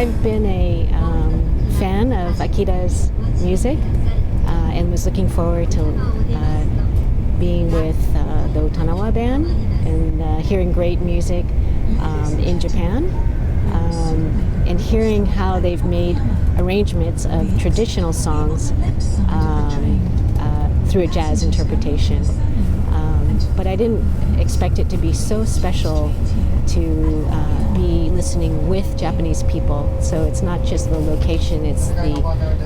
I've been a fan of Akira's music and was looking forward to being with the Otonowa band and hearing great music in Japan, and hearing how they've made arrangements of traditional songs through a jazz interpretation. But I didn't expect it to be so special to be listening with Japanese people. So it's not just the location, it's the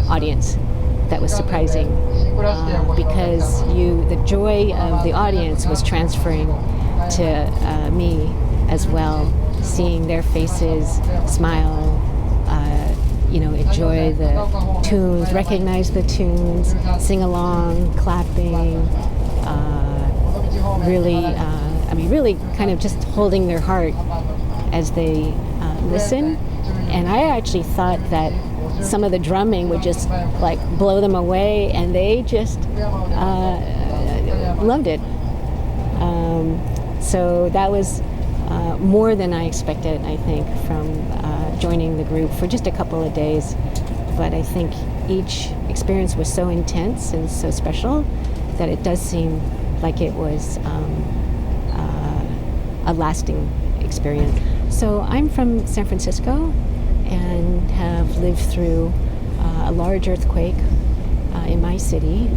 audience that was surprising, because the joy of the audience was transferring to me as well, seeing their faces smile, enjoy the tunes, recognize the tunes, sing along, clapping, really kind of just holding their heart as they listen. And I actually thought that some of the drumming would just like blow them away, and they just loved it. So that was more than I expected, I think, from joining the group for just a couple of days. But I think each experience was so intense and so special that it does seem like it was a lasting experience. So I'm from San Francisco and have lived through a large earthquake in my city,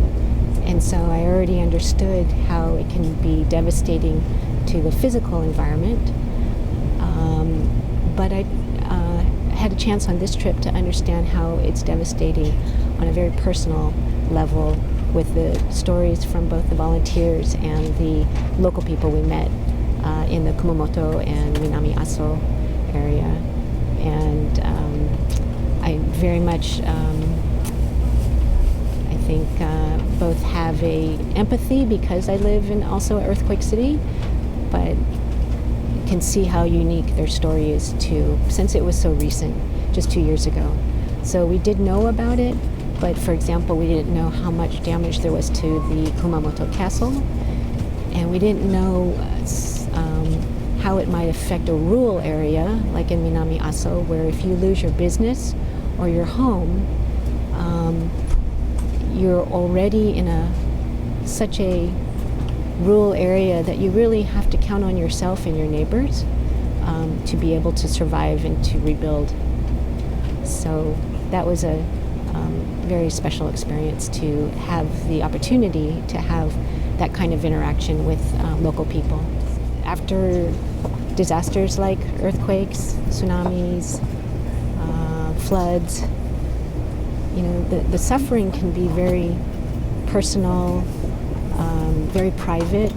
and so I already understood how it can be devastating to the physical environment. But I had a chance on this trip to understand how it's devastating on a very personal level, with the stories from both the volunteers and the local people we met in the Kumamoto and Minami Aso area. And I very much, I think, both have a empathy because I live in also earthquake city, but can see how unique their story is too, since it was so recent, just 2 years ago. So we did know about it, but for example, we didn't know how much damage there was to the Kumamoto castle, and we didn't know how it might affect a rural area like in Minami Aso, where if you lose your business or your home, you're already in such a rural area that you really have to count on yourself and your neighbors to be able to survive and to rebuild. So that was a very special experience to have the opportunity to have that kind of interaction with local people. After disasters like earthquakes, tsunamis, floods, the suffering can be very personal, very private.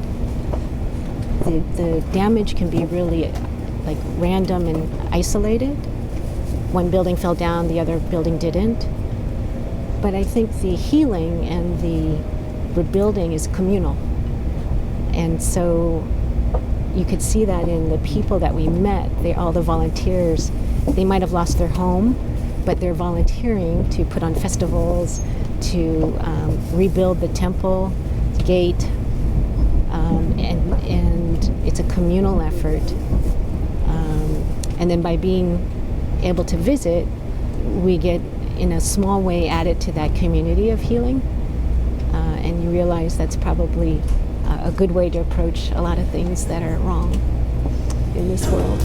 The damage can be really like random and isolated. One building fell down, the other building didn't. But I think the healing and the rebuilding is communal. And so you could see that in the people that we met, all the volunteers. They might have lost their home, but they're volunteering to put on festivals, to rebuild the temple gate, and it's a communal effort. And then by being able to visit, we get, in a small way, added to that community of healing. And you realize that's probably a good way to approach a lot of things that are wrong in this world.